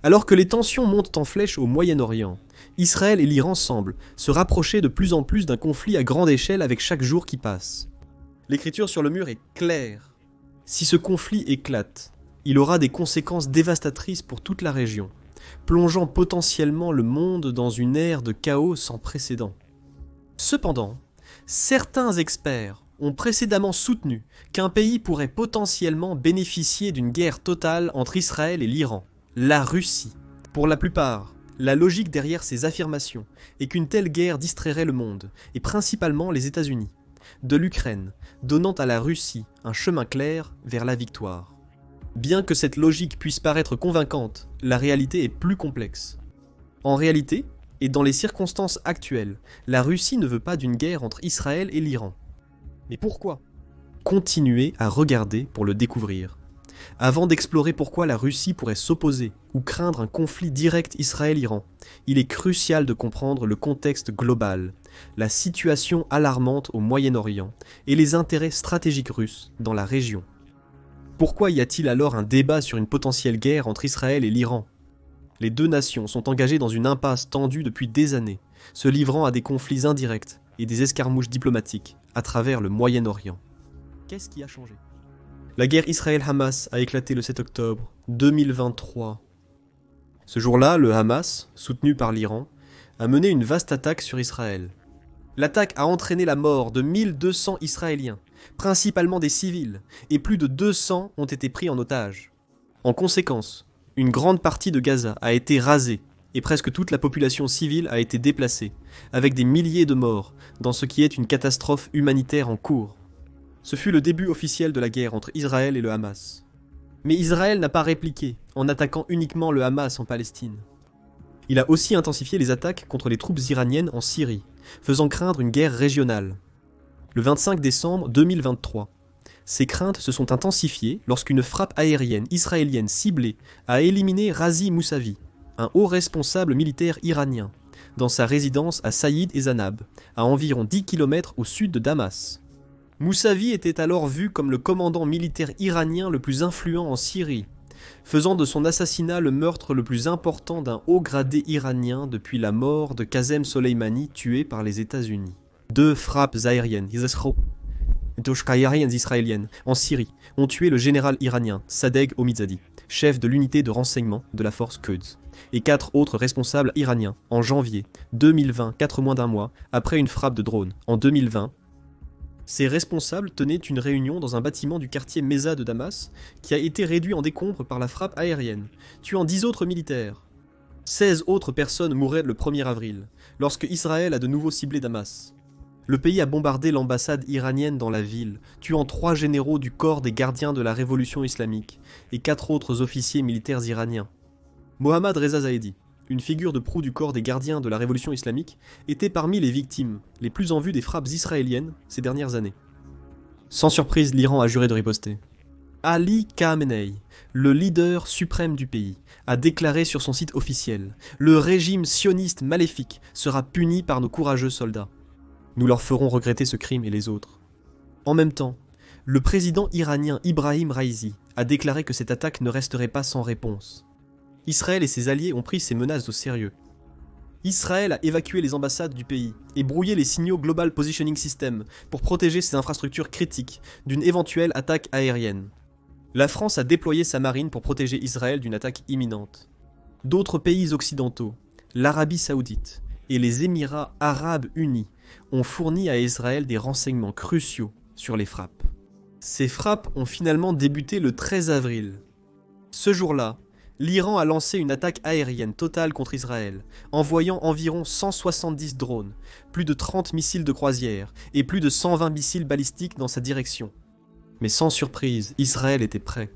Alors que les tensions montent en flèche au Moyen-Orient, Israël et l'Iran semblent se rapprocher de plus en plus d'un conflit à grande échelle avec chaque jour qui passe. L'écriture sur le mur est claire. Si ce conflit éclate, il aura des conséquences dévastatrices pour toute la région, plongeant potentiellement le monde dans une ère de chaos sans précédent. Cependant, certains experts ont précédemment soutenu qu'un pays pourrait potentiellement bénéficier d'une guerre totale entre Israël et l'Iran, la Russie. Pour la plupart, la logique derrière ces affirmations est qu'une telle guerre distrairait le monde, et principalement les États-Unis, de l'Ukraine, donnant à la Russie un chemin clair vers la victoire. Bien que cette logique puisse paraître convaincante, la réalité est plus complexe. En réalité, et dans les circonstances actuelles, la Russie ne veut pas d'une guerre entre Israël et l'Iran. Mais pourquoi ? Continuez à regarder pour le découvrir. Avant d'explorer pourquoi la Russie pourrait s'opposer ou craindre un conflit direct Israël-Iran, il est crucial de comprendre le contexte global, la situation alarmante au Moyen-Orient et les intérêts stratégiques russes dans la région. Pourquoi y a-t-il alors un débat sur une potentielle guerre entre Israël et l'Iran ? Les deux nations sont engagées dans une impasse tendue depuis des années, se livrant à des conflits indirects et des escarmouches diplomatiques à travers le Moyen-Orient. Qu'est-ce qui a changé ? La guerre Israël-Hamas a éclaté le 7 octobre 2023. Ce jour-là, le Hamas, soutenu par l'Iran, a mené une vaste attaque sur Israël. L'attaque a entraîné la mort de 1200 Israéliens, principalement des civils, et plus de 200 ont été pris en otage. En conséquence, une grande partie de Gaza a été rasée, et presque toute la population civile a été déplacée, avec des milliers de morts, dans ce qui est une catastrophe humanitaire en cours. Ce fut le début officiel de la guerre entre Israël et le Hamas. Mais Israël n'a pas répliqué, en attaquant uniquement le Hamas en Palestine. Il a aussi intensifié les attaques contre les troupes iraniennes en Syrie, faisant craindre une guerre régionale. Le 25 décembre 2023, ces craintes se sont intensifiées lorsqu'une frappe aérienne israélienne ciblée a éliminé Razi Mousavi, un haut responsable militaire iranien, dans sa résidence à Saïd et Zanab, à environ 10 km au sud de Damas. Mousavi était alors vu comme le commandant militaire iranien le plus influent en Syrie, faisant de son assassinat le meurtre le plus important d'un haut gradé iranien depuis la mort de Qasem Soleimani tué par les États-Unis. 2 frappes aériennes israéliennes en Syrie ont tué le général iranien Sadegh Omizadi, chef de l'unité de renseignement de la force Quds, et 4 autres responsables iraniens en janvier 2020, 4 mois d'un mois après une frappe de drone. En 2020, ces responsables tenaient une réunion dans un bâtiment du quartier Meza de Damas, qui a été réduit en décombres par la frappe aérienne, tuant 10 autres militaires. 16 autres personnes mouraient le 1er avril, lorsque Israël a de nouveau ciblé Damas. Le pays a bombardé l'ambassade iranienne dans la ville, tuant 3 généraux du corps des gardiens de la révolution islamique et 4 autres officiers militaires iraniens. Mohammad Reza Zahedi, une figure de proue du corps des gardiens de la révolution islamique, était parmi les victimes les plus en vue des frappes israéliennes ces dernières années. Sans surprise, l'Iran a juré de riposter. Ali Khamenei, le leader suprême du pays, a déclaré sur son site officiel « Le régime sioniste maléfique sera puni par nos courageux soldats. Nous leur ferons regretter ce crime et les autres. » En même temps, le président iranien Ibrahim Raisi a déclaré que cette attaque ne resterait pas sans réponse. Israël et ses alliés ont pris ces menaces au sérieux. Israël a évacué les ambassades du pays et brouillé les signaux Global Positioning System pour protéger ses infrastructures critiques d'une éventuelle attaque aérienne. La France a déployé sa marine pour protéger Israël d'une attaque imminente. D'autres pays occidentaux, l'Arabie Saoudite et les Émirats Arabes Unis ont fourni à Israël des renseignements cruciaux sur les frappes. Ces frappes ont finalement débuté le 13 avril. Ce jour-là, l'Iran a lancé une attaque aérienne totale contre Israël, envoyant environ 170 drones, plus de 30 missiles de croisière et plus de 120 missiles balistiques dans sa direction. Mais sans surprise, Israël était prêt.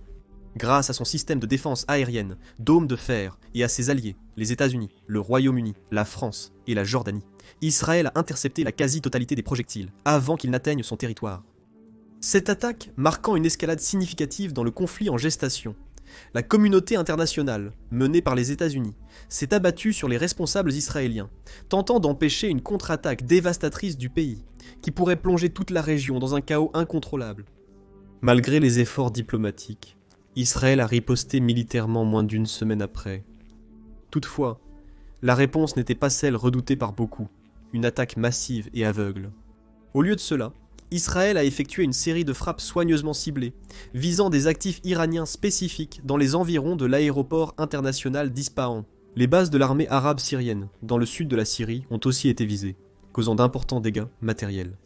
Grâce à son système de défense aérienne, Dôme de fer, et à ses alliés, les États-Unis, le Royaume-Uni, la France et la Jordanie, Israël a intercepté la quasi-totalité des projectiles avant qu'ils n'atteignent son territoire. Cette attaque marquant une escalade significative dans le conflit en gestation, la communauté internationale, menée par les États-Unis, s'est abattue sur les responsables israéliens, tentant d'empêcher une contre-attaque dévastatrice du pays, qui pourrait plonger toute la région dans un chaos incontrôlable. Malgré les efforts diplomatiques, Israël a riposté militairement moins d'une semaine après. Toutefois, la réponse n'était pas celle redoutée par beaucoup, une attaque massive et aveugle. Au lieu de cela, Israël a effectué une série de frappes soigneusement ciblées, visant des actifs iraniens spécifiques dans les environs de l'aéroport international d'Ispahan. Les bases de l'armée arabe syrienne, dans le sud de la Syrie, ont aussi été visées, causant d'importants dégâts matériels.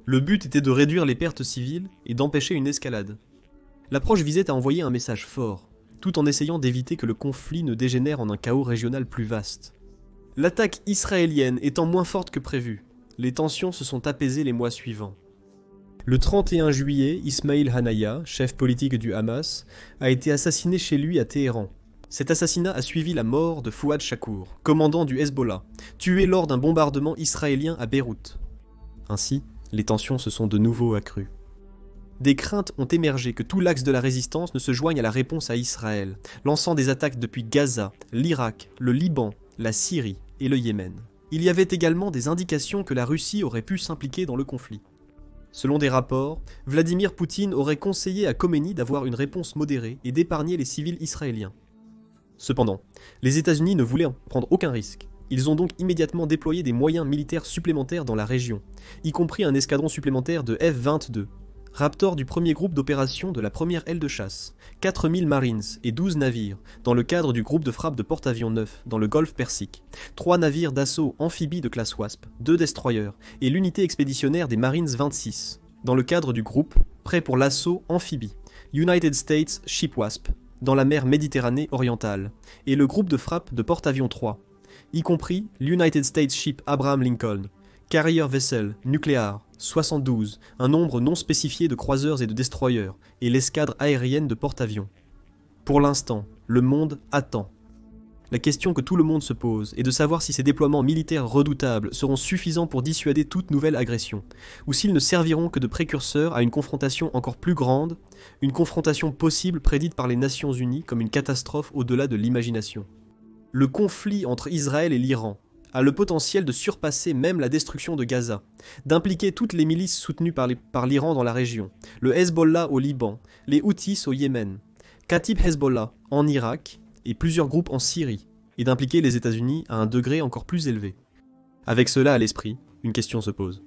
Le but était de réduire les pertes civiles et d'empêcher une escalade. L'approche visait à envoyer un message fort, tout en essayant d'éviter que le conflit ne dégénère en un chaos régional plus vaste. L'attaque israélienne étant moins forte que prévu, les tensions se sont apaisées les mois suivants. Le 31 juillet, Ismail Haniyeh, chef politique du Hamas, a été assassiné chez lui à Téhéran. Cet assassinat a suivi la mort de Fouad Chakour, commandant du Hezbollah, tué lors d'un bombardement israélien à Beyrouth. Ainsi, les tensions se sont de nouveau accrues. Des craintes ont émergé que tout l'axe de la résistance ne se joigne à la réponse à Israël, lançant des attaques depuis Gaza, l'Irak, le Liban, la Syrie et le Yémen. Il y avait également des indications que la Russie aurait pu s'impliquer dans le conflit. Selon des rapports, Vladimir Poutine aurait conseillé à Khomeini d'avoir une réponse modérée et d'épargner les civils israéliens. Cependant, les États-Unis ne voulaient en prendre aucun risque. Ils ont donc immédiatement déployé des moyens militaires supplémentaires dans la région, y compris un escadron supplémentaire de F-22, Raptor du premier groupe d'opération de la première aile de chasse, 4000 Marines et 12 navires, dans le cadre du groupe de frappe de porte-avions 9 dans le golfe Persique, 3 navires d'assaut amphibies de classe Wasp, 2 destroyers et l'unité expéditionnaire des Marines 26, dans le cadre du groupe prêt pour l'assaut amphibie, United States Ship Wasp, dans la mer Méditerranée orientale, et le groupe de frappe de porte-avions 3, y compris l'United States Ship Abraham Lincoln, Carrier Vessel Nuclear 72, un nombre non spécifié de croiseurs et de destroyers, et l'escadre aérienne de porte-avions. Pour l'instant, le monde attend. La question que tout le monde se pose est de savoir si ces déploiements militaires redoutables seront suffisants pour dissuader toute nouvelle agression, ou s'ils ne serviront que de précurseurs à une confrontation encore plus grande, une confrontation possible prédite par les Nations Unies comme une catastrophe au-delà de l'imagination. Le conflit entre Israël et l'Iran a le potentiel de surpasser même la destruction de Gaza, d'impliquer toutes les milices soutenues par l'Iran dans la région, le Hezbollah au Liban, les Houthis au Yémen, Katib Hezbollah en Irak et plusieurs groupes en Syrie, et d'impliquer les États-Unis à un degré encore plus élevé. Avec cela à l'esprit, une question se pose.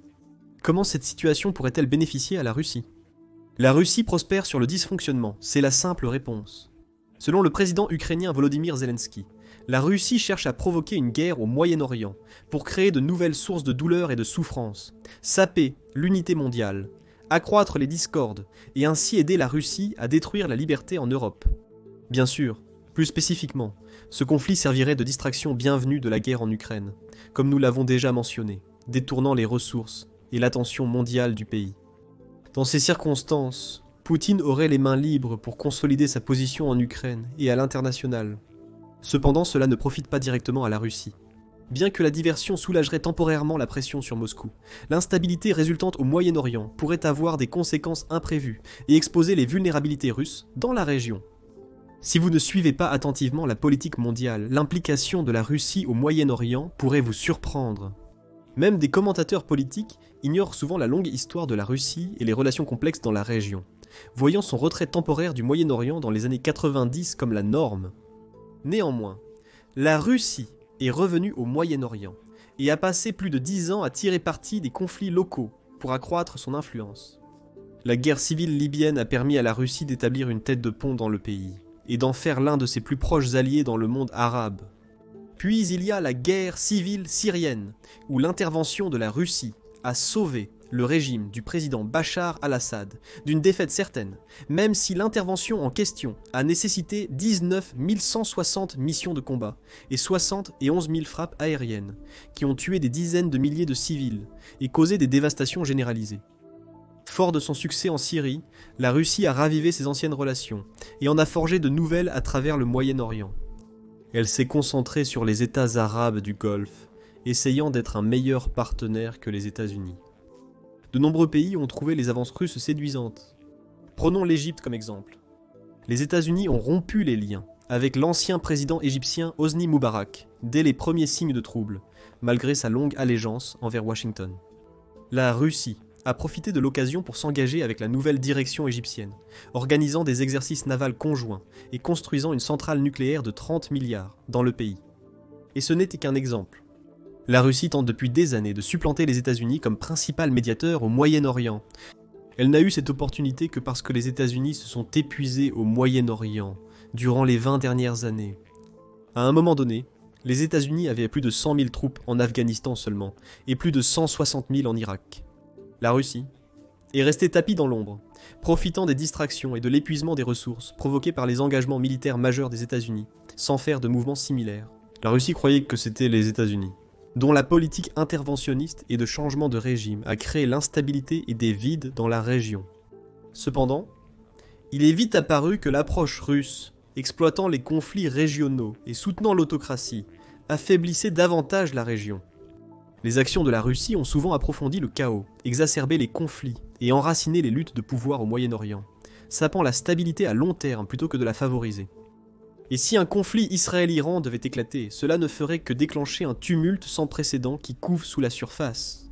Comment cette situation pourrait-elle bénéficier à la Russie ? La Russie prospère sur le dysfonctionnement, c'est la simple réponse. Selon le président ukrainien Volodymyr Zelensky, la Russie cherche à provoquer une guerre au Moyen-Orient pour créer de nouvelles sources de douleur et de souffrance, saper l'unité mondiale, accroître les discordes et ainsi aider la Russie à détruire la liberté en Europe. Bien sûr, plus spécifiquement, ce conflit servirait de distraction bienvenue de la guerre en Ukraine, comme nous l'avons déjà mentionné, détournant les ressources et l'attention mondiale du pays. Dans ces circonstances, Poutine aurait les mains libres pour consolider sa position en Ukraine et à l'international. Cependant, cela ne profite pas directement à la Russie. Bien que la diversion soulagerait temporairement la pression sur Moscou, l'instabilité résultante au Moyen-Orient pourrait avoir des conséquences imprévues et exposer les vulnérabilités russes dans la région. Si vous ne suivez pas attentivement la politique mondiale, l'implication de la Russie au Moyen-Orient pourrait vous surprendre. Même des commentateurs politiques ignorent souvent la longue histoire de la Russie et les relations complexes dans la région, voyant son retrait temporaire du Moyen-Orient dans les années 90 comme la norme. Néanmoins, la Russie est revenue au Moyen-Orient et a passé plus de 10 ans à tirer parti des conflits locaux pour accroître son influence. La guerre civile libyenne a permis à la Russie d'établir une tête de pont dans le pays et d'en faire l'un de ses plus proches alliés dans le monde arabe. Puis il y a la guerre civile syrienne, où l'intervention de la Russie a sauvé le régime du président Bachar al-Assad d'une défaite certaine, même si l'intervention en question a nécessité 19 160 missions de combat et 60 et 11 000 frappes aériennes, qui ont tué des dizaines de milliers de civils et causé des dévastations généralisées. Fort de son succès en Syrie, la Russie a ravivé ses anciennes relations et en a forgé de nouvelles à travers le Moyen-Orient. Elle s'est concentrée sur les États arabes du Golfe, essayant d'être un meilleur partenaire que les États-Unis. De nombreux pays ont trouvé les avances russes séduisantes. Prenons l'Égypte comme exemple. Les États-Unis ont rompu les liens avec l'ancien président égyptien Hosni Moubarak dès les premiers signes de troubles, malgré sa longue allégeance envers Washington. La Russie a profité de l'occasion pour s'engager avec la nouvelle direction égyptienne, organisant des exercices navals conjoints et construisant une centrale nucléaire de 30 milliards dans le pays. Et ce n'était qu'un exemple. La Russie tente depuis des années de supplanter les États-Unis comme principal médiateur au Moyen-Orient. Elle n'a eu cette opportunité que parce que les États-Unis se sont épuisés au Moyen-Orient durant les 20 dernières années. À un moment donné, les États-Unis avaient plus de 100 000 troupes en Afghanistan seulement, et plus de 160 000 en Irak. La Russie est restée tapie dans l'ombre, profitant des distractions et de l'épuisement des ressources provoqués par les engagements militaires majeurs des États-Unis, sans faire de mouvements similaires. La Russie croyait que c'était les États-Unis, dont la politique interventionniste et de changement de régime a créé l'instabilité et des vides dans la région. Cependant, il est vite apparu que l'approche russe, exploitant les conflits régionaux et soutenant l'autocratie, affaiblissait davantage la région. Les actions de la Russie ont souvent approfondi le chaos, exacerbé les conflits et enraciné les luttes de pouvoir au Moyen-Orient, sapant la stabilité à long terme plutôt que de la favoriser. Et si un conflit Israël-Iran devait éclater, cela ne ferait que déclencher un tumulte sans précédent qui couve sous la surface.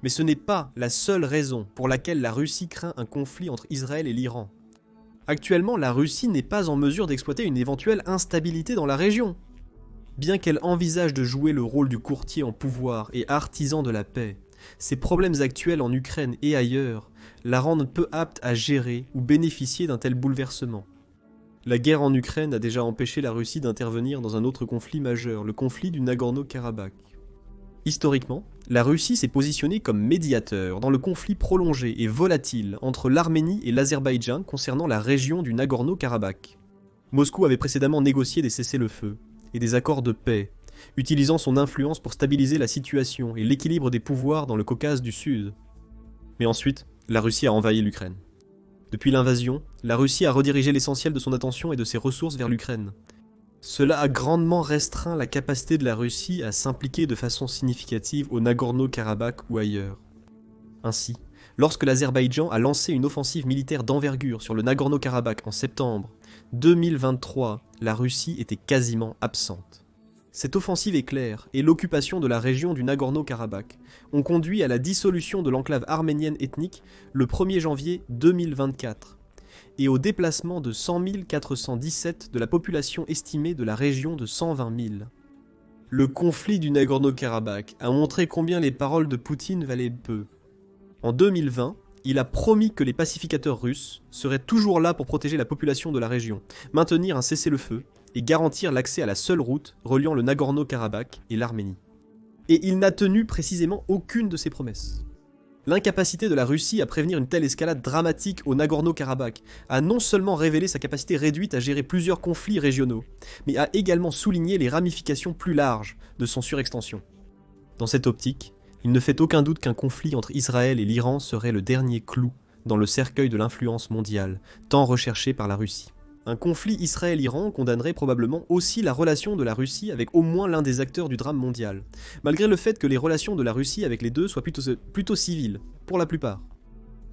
Mais ce n'est pas la seule raison pour laquelle la Russie craint un conflit entre Israël et l'Iran. Actuellement, la Russie n'est pas en mesure d'exploiter une éventuelle instabilité dans la région. Bien qu'elle envisage de jouer le rôle du courtier en pouvoir et artisan de la paix, ses problèmes actuels en Ukraine et ailleurs la rendent peu apte à gérer ou bénéficier d'un tel bouleversement. La guerre en Ukraine a déjà empêché la Russie d'intervenir dans un autre conflit majeur, le conflit du Nagorno-Karabakh. Historiquement, la Russie s'est positionnée comme médiateur dans le conflit prolongé et volatile entre l'Arménie et l'Azerbaïdjan concernant la région du Nagorno-Karabakh. Moscou avait précédemment négocié des cessez-le-feu et des accords de paix, utilisant son influence pour stabiliser la situation et l'équilibre des pouvoirs dans le Caucase du Sud. Mais ensuite, la Russie a envahi l'Ukraine. Depuis l'invasion, la Russie a redirigé l'essentiel de son attention et de ses ressources vers l'Ukraine. Cela a grandement restreint la capacité de la Russie à s'impliquer de façon significative au Nagorno-Karabakh ou ailleurs. Ainsi, lorsque l'Azerbaïdjan a lancé une offensive militaire d'envergure sur le Nagorno-Karabakh en septembre 2023, la Russie était quasiment absente. Cette offensive éclair et l'occupation de la région du Nagorno-Karabakh ont conduit à la dissolution de l'enclave arménienne ethnique le 1er janvier 2024 et au déplacement de 100 417 de la population estimée de la région de 120 000. Le conflit du Nagorno-Karabakh a montré combien les paroles de Poutine valaient peu. En 2020, il a promis que les pacificateurs russes seraient toujours là pour protéger la population de la région, maintenir un cessez-le-feu et garantir l'accès à la seule route reliant le Nagorno-Karabakh et l'Arménie. Et il n'a tenu précisément aucune de ses promesses. L'incapacité de la Russie à prévenir une telle escalade dramatique au Nagorno-Karabakh a non seulement révélé sa capacité réduite à gérer plusieurs conflits régionaux, mais a également souligné les ramifications plus larges de son surextension. Dans cette optique, il ne fait aucun doute qu'un conflit entre Israël et l'Iran serait le dernier clou dans le cercueil de l'influence mondiale, tant recherché par la Russie. Un conflit Israël-Iran condamnerait probablement aussi la relation de la Russie avec au moins l'un des acteurs du drame mondial, malgré le fait que les relations de la Russie avec les deux soient plutôt civiles, pour la plupart.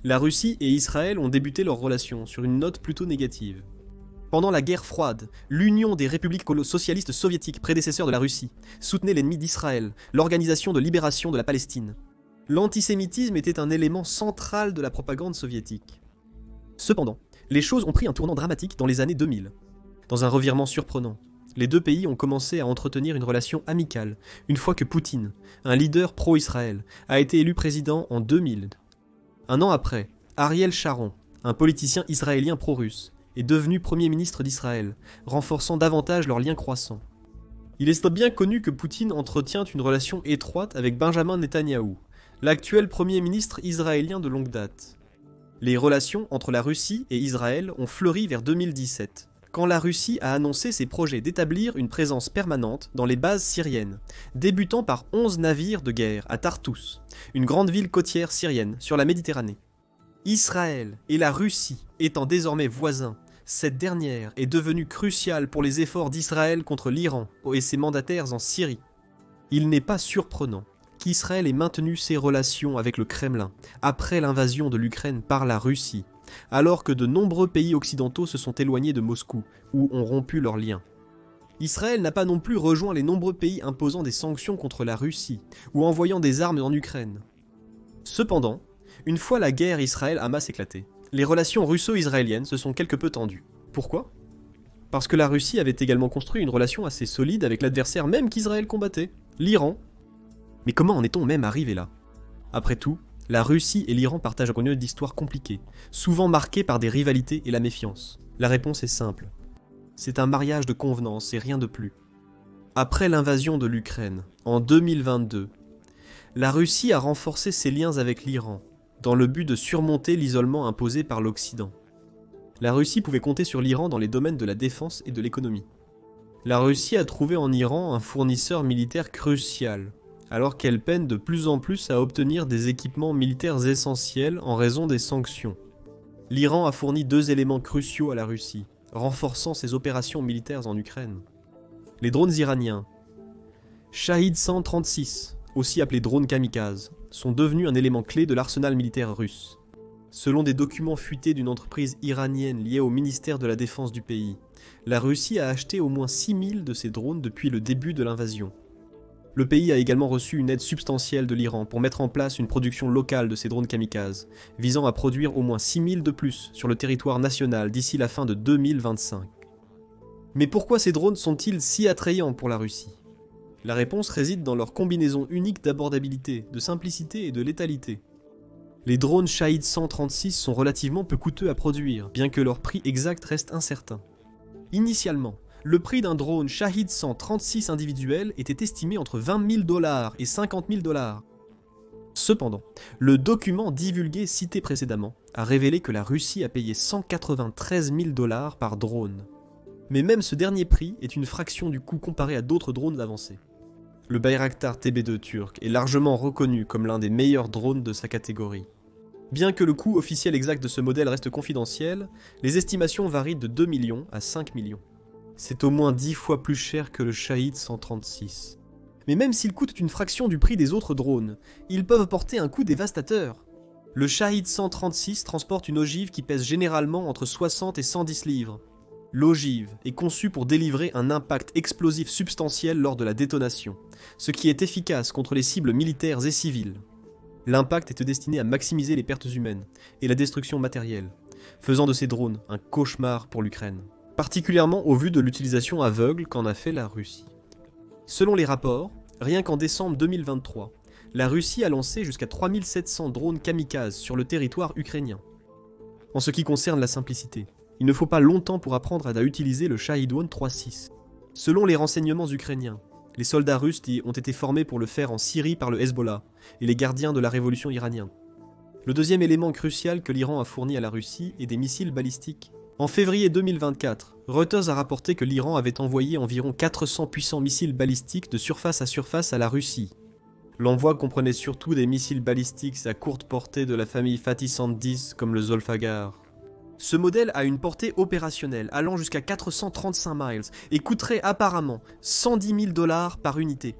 La Russie et Israël ont débuté leurs relations sur une note plutôt négative. Pendant la guerre froide, l'Union des républiques socialistes soviétiques, prédécesseurs de la Russie, soutenait l'ennemi d'Israël, l'Organisation de libération de la Palestine. L'antisémitisme était un élément central de la propagande soviétique. Cependant, les choses ont pris un tournant dramatique dans les années 2000. Dans un revirement surprenant, les deux pays ont commencé à entretenir une relation amicale, une fois que Poutine, un leader pro-Israël, a été élu président en 2000. Un an après, Ariel Sharon, un politicien israélien pro-russe, est devenu Premier ministre d'Israël, renforçant davantage leurs liens croissants. Il est bien connu que Poutine entretient une relation étroite avec Benjamin Netanyahou, l'actuel Premier ministre israélien de longue date. Les relations entre la Russie et Israël ont fleuri vers 2017, quand la Russie a annoncé ses projets d'établir une présence permanente dans les bases syriennes, débutant par 11 navires de guerre à Tartous, une grande ville côtière syrienne sur la Méditerranée. Israël et la Russie étant désormais voisins, cette dernière est devenue cruciale pour les efforts d'Israël contre l'Iran et ses mandataires en Syrie. Il n'est pas surprenant qu'Israël ait maintenu ses relations avec le Kremlin après l'invasion de l'Ukraine par la Russie, alors que de nombreux pays occidentaux se sont éloignés de Moscou ou ont rompu leurs liens. Israël n'a pas non plus rejoint les nombreux pays imposant des sanctions contre la Russie ou envoyant des armes en Ukraine. Cependant, une fois la guerre Israël-Hamas éclatée, les relations russo-israéliennes se sont quelque peu tendues. Pourquoi ? Parce que la Russie avait également construit une relation assez solide avec l'adversaire même qu'Israël combattait, l'Iran. Mais comment en est-on même arrivé là? Après tout, la Russie et l'Iran partagent une histoire compliquée, souvent marquée par des rivalités et la méfiance. La réponse est simple. C'est un mariage de convenance et rien de plus. Après l'invasion de l'Ukraine, en 2022, la Russie a renforcé ses liens avec l'Iran, dans le but de surmonter l'isolement imposé par l'Occident. La Russie pouvait compter sur l'Iran dans les domaines de la défense et de l'économie. La Russie a trouvé en Iran un fournisseur militaire crucial, alors qu'elle peine de plus en plus à obtenir des équipements militaires essentiels en raison des sanctions. L'Iran a fourni 2 éléments cruciaux à la Russie, renforçant ses opérations militaires en Ukraine. Les drones iraniens, Shahid 136, aussi appelés drones kamikazes, sont devenus un élément clé de l'arsenal militaire russe. Selon des documents fuités d'une entreprise iranienne liée au ministère de la Défense du pays, la Russie a acheté au moins 6000 de ces drones depuis le début de l'invasion. Le pays a également reçu une aide substantielle de l'Iran pour mettre en place une production locale de ces drones kamikazes, visant à produire au moins 6000 de plus sur le territoire national d'ici la fin de 2025. Mais pourquoi ces drones sont-ils si attrayants pour la Russie? La réponse réside dans leur combinaison unique d'abordabilité, de simplicité et de létalité. Les drones Shahid 136 sont relativement peu coûteux à produire, bien que leur prix exact reste incertain. Initialement, le prix d'un drone Shahid 136 individuel était estimé entre 20 000 $ et 50 000 $. Cependant, le document divulgué cité précédemment a révélé que la Russie a payé 193 000 $ par drone. Mais même ce dernier prix est une fraction du coût comparé à d'autres drones avancés. Le Bayraktar TB2 turc est largement reconnu comme l'un des meilleurs drones de sa catégorie. Bien que le coût officiel exact de ce modèle reste confidentiel, les estimations varient de 2 millions à 5 millions. C'est au moins 10 fois plus cher que le Shahid 136. Mais même s'ils coûtent une fraction du prix des autres drones, ils peuvent porter un coût dévastateur. Le Shahid 136 transporte une ogive qui pèse généralement entre 60 et 110 livres. L'ogive est conçue pour délivrer un impact explosif substantiel lors de la détonation, ce qui est efficace contre les cibles militaires et civiles. L'impact est destiné à maximiser les pertes humaines et la destruction matérielle, faisant de ces drones un cauchemar pour l'Ukraine, particulièrement au vu de l'utilisation aveugle qu'en a fait la Russie. Selon les rapports, rien qu'en décembre 2023, la Russie a lancé jusqu'à 3700 drones kamikazes sur le territoire ukrainien. En ce qui concerne la simplicité, il ne faut pas longtemps pour apprendre à utiliser le Shahid 136. Selon les renseignements ukrainiens, les soldats russes ont été formés pour le faire en Syrie par le Hezbollah et les gardiens de la révolution iranienne. Le deuxième élément crucial que l'Iran a fourni à la Russie est des missiles balistiques. En février 2024, Reuters a rapporté que l'Iran avait envoyé environ 400 puissants missiles balistiques de surface à la Russie. L'envoi comprenait surtout des missiles balistiques à courte portée de la famille Fatih 110 comme le Zolfaghar. Ce modèle a une portée opérationnelle allant jusqu'à 435 miles et coûterait apparemment 110 000 $ par unité.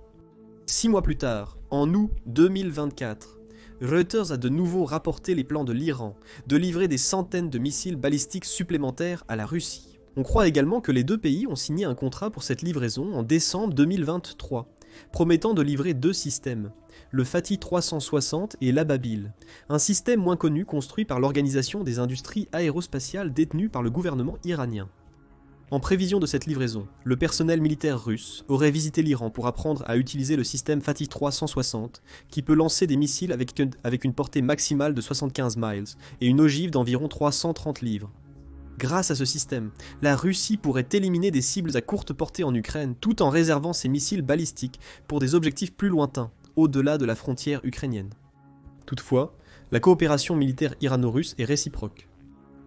6 mois plus tard, en août 2024, Reuters a de nouveau rapporté les plans de l'Iran de livrer des centaines de missiles balistiques supplémentaires à la Russie. On croit également que les deux pays ont signé un contrat pour cette livraison en décembre 2023, promettant de livrer 2 systèmes, le Fatih 360 et l'Ababil, un système moins connu construit par l'Organisation des industries aérospatiales détenue par le gouvernement iranien. En prévision de cette livraison, le personnel militaire russe aurait visité l'Iran pour apprendre à utiliser le système Fatih 360, qui peut lancer des missiles avec une portée maximale de 75 miles et une ogive d'environ 330 livres. Grâce à ce système, la Russie pourrait éliminer des cibles à courte portée en Ukraine tout en réservant ses missiles balistiques pour des objectifs plus lointains, au-delà de la frontière ukrainienne. Toutefois, la coopération militaire irano-russe est réciproque.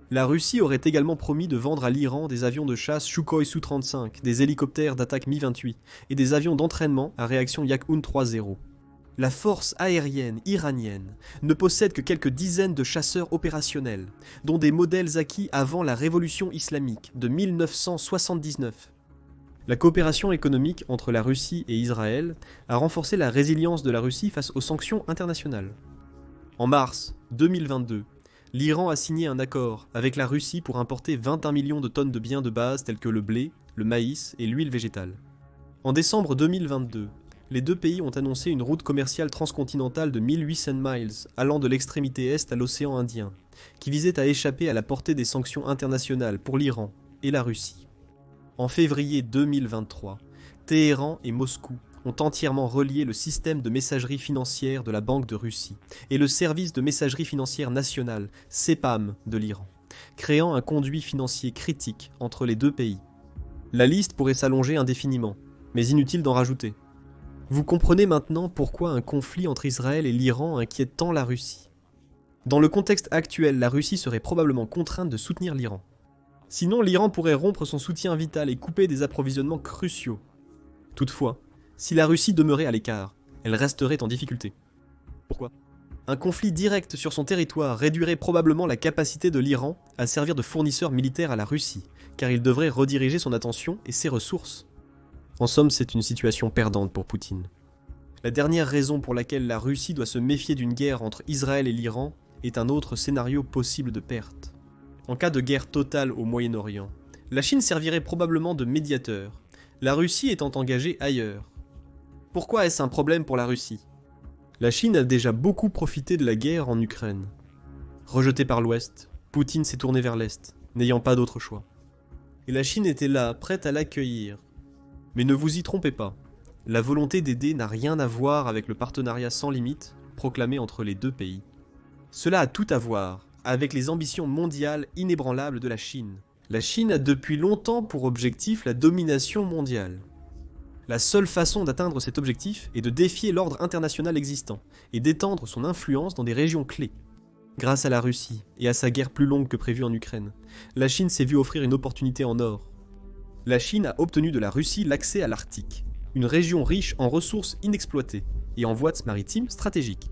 La Russie aurait également promis de vendre à l'Iran des avions de chasse Sukhoi Su-35, des hélicoptères d'attaque Mi-28 et des avions d'entraînement à réaction Yak-Un 3.0. La force aérienne iranienne ne possède que quelques dizaines de chasseurs opérationnels, dont des modèles acquis avant la révolution islamique de 1979. La coopération économique entre la Russie et Israël a renforcé la résilience de la Russie face aux sanctions internationales. En mars 2022, l'Iran a signé un accord avec la Russie pour importer 21 millions de tonnes de biens de base tels que le blé, le maïs et l'huile végétale. En décembre 2022, les deux pays ont annoncé une route commerciale transcontinentale de 1800 miles allant de l'extrémité est à l'océan Indien, qui visait à échapper à la portée des sanctions internationales pour l'Iran et la Russie. En février 2023, Téhéran et Moscou ont entièrement relié le système de messagerie financière de la Banque de Russie et le service de messagerie financière nationale, CEPAM, de l'Iran, créant un conduit financier critique entre les deux pays. La liste pourrait s'allonger indéfiniment, mais inutile d'en rajouter. Vous comprenez maintenant pourquoi un conflit entre Israël et l'Iran inquiète tant la Russie. Dans le contexte actuel, la Russie serait probablement contrainte de soutenir l'Iran. Sinon, l'Iran pourrait rompre son soutien vital et couper des approvisionnements cruciaux. Toutefois, si la Russie demeurait à l'écart, elle resterait en difficulté. Pourquoi ? Un conflit direct sur son territoire réduirait probablement la capacité de l'Iran à servir de fournisseur militaire à la Russie, car il devrait rediriger son attention et ses ressources. En somme, c'est une situation perdante pour Poutine. La dernière raison pour laquelle la Russie doit se méfier d'une guerre entre Israël et l'Iran est un autre scénario possible de perte. En cas de guerre totale au Moyen-Orient, la Chine servirait probablement de médiateur, la Russie étant engagée ailleurs. Pourquoi est-ce un problème pour la Russie ? La Chine a déjà beaucoup profité de la guerre en Ukraine. Rejeté par l'Ouest, Poutine s'est tourné vers l'Est, n'ayant pas d'autre choix. Et la Chine était là, prête à l'accueillir. Mais ne vous y trompez pas, la volonté d'aider n'a rien à voir avec le partenariat sans limite proclamé entre les deux pays. Cela a tout à voir avec les ambitions mondiales inébranlables de la Chine. La Chine a depuis longtemps pour objectif la domination mondiale. La seule façon d'atteindre cet objectif est de défier l'ordre international existant et d'étendre son influence dans des régions clés. Grâce à la Russie et à sa guerre plus longue que prévue en Ukraine, la Chine s'est vue offrir une opportunité en or. La Chine a obtenu de la Russie l'accès à l'Arctique, une région riche en ressources inexploitées et en voies maritimes stratégiques.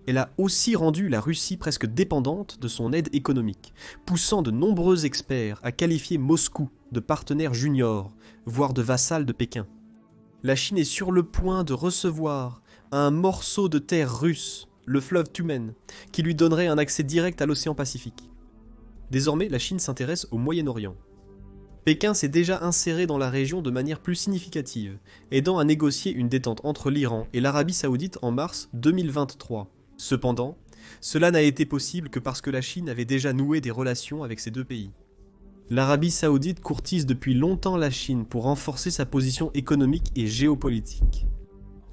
Elle a aussi rendu la Russie presque dépendante de son aide économique, poussant de nombreux experts à qualifier Moscou de partenaire junior, voire de vassal de Pékin. La Chine est sur le point de recevoir un morceau de terre russe, le fleuve Tumen, qui lui donnerait un accès direct à l'océan Pacifique. Désormais, la Chine s'intéresse au Moyen-Orient. Pékin s'est déjà inséré dans la région de manière plus significative, aidant à négocier une détente entre l'Iran et l'Arabie Saoudite en mars 2023. Cependant, cela n'a été possible que parce que la Chine avait déjà noué des relations avec ces deux pays. L'Arabie Saoudite courtise depuis longtemps la Chine pour renforcer sa position économique et géopolitique.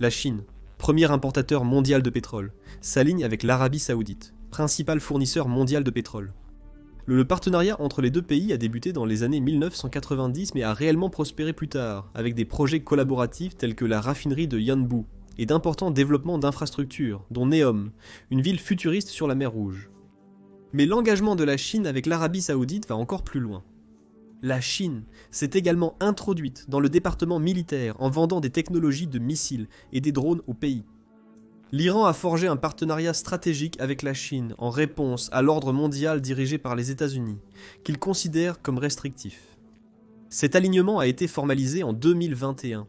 La Chine, premier importateur mondial de pétrole, s'aligne avec l'Arabie Saoudite, principal fournisseur mondial de pétrole. Le partenariat entre les deux pays a débuté dans les années 1990 mais a réellement prospéré plus tard, avec des projets collaboratifs tels que la raffinerie de Yanbu et d'importants développements d'infrastructures, dont Neom, une ville futuriste sur la mer Rouge. Mais l'engagement de la Chine avec l'Arabie Saoudite va encore plus loin. La Chine s'est également introduite dans le département militaire en vendant des technologies de missiles et des drones au pays. L'Iran a forgé un partenariat stratégique avec la Chine en réponse à l'ordre mondial dirigé par les États-Unis, qu'il considère comme restrictif. Cet alignement a été formalisé en 2021,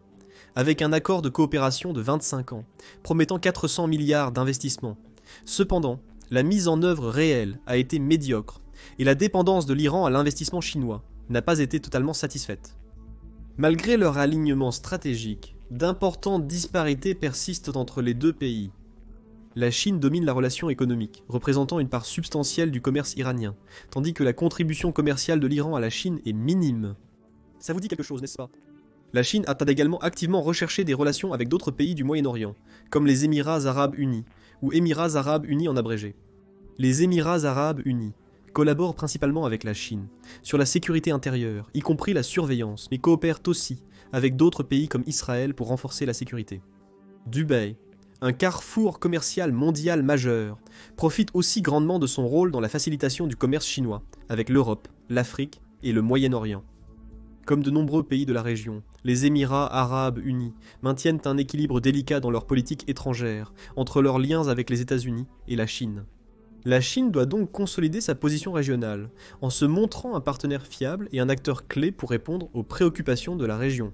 avec un accord de coopération de 25 ans, promettant 400 milliards d'investissements. Cependant, la mise en œuvre réelle a été médiocre, et la dépendance de l'Iran à l'investissement chinois n'a pas été totalement satisfaite. Malgré leur alignement stratégique, d'importantes disparités persistent entre les deux pays. La Chine domine la relation économique, représentant une part substantielle du commerce iranien, tandis que la contribution commerciale de l'Iran à la Chine est minime. Ça vous dit quelque chose, n'est-ce pas ? La Chine a également activement recherché des relations avec d'autres pays du Moyen-Orient, comme les Émirats Arabes Unis, ou Émirats Arabes Unis en abrégé. Les Émirats Arabes Unis collaborent principalement avec la Chine, sur la sécurité intérieure, y compris la surveillance, mais coopèrent aussi avec d'autres pays comme Israël pour renforcer la sécurité. Dubaï, un carrefour commercial mondial majeur, profite aussi grandement de son rôle dans la facilitation du commerce chinois, avec l'Europe, l'Afrique et le Moyen-Orient. Comme de nombreux pays de la région, les Émirats Arabes Unis maintiennent un équilibre délicat dans leur politique étrangère, entre leurs liens avec les États-Unis et la Chine. La Chine doit donc consolider sa position régionale, en se montrant un partenaire fiable et un acteur clé pour répondre aux préoccupations de la région.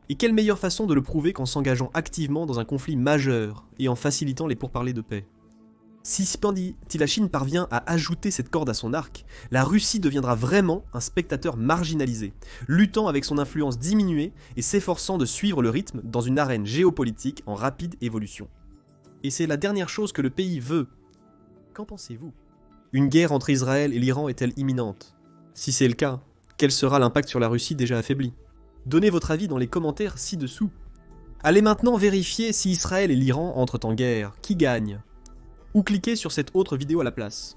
Et quelle meilleure façon de le prouver qu'en s'engageant activement dans un conflit majeur et en facilitant les pourparlers de paix. Si la Chine parvient à ajouter cette corde à son arc, la Russie deviendra vraiment un spectateur marginalisé, luttant avec son influence diminuée et s'efforçant de suivre le rythme dans une arène géopolitique en rapide évolution. Et c'est la dernière chose que le pays veut. Qu'en pensez-vous ? Une guerre entre Israël et l'Iran est-elle imminente ? Si c'est le cas, Quel sera l'impact sur la Russie déjà affaiblie? Donnez votre avis dans les commentaires ci-dessous. Allez maintenant vérifier si Israël et l'Iran entrent en guerre. Qui gagne? Ou cliquez sur cette autre vidéo à la place.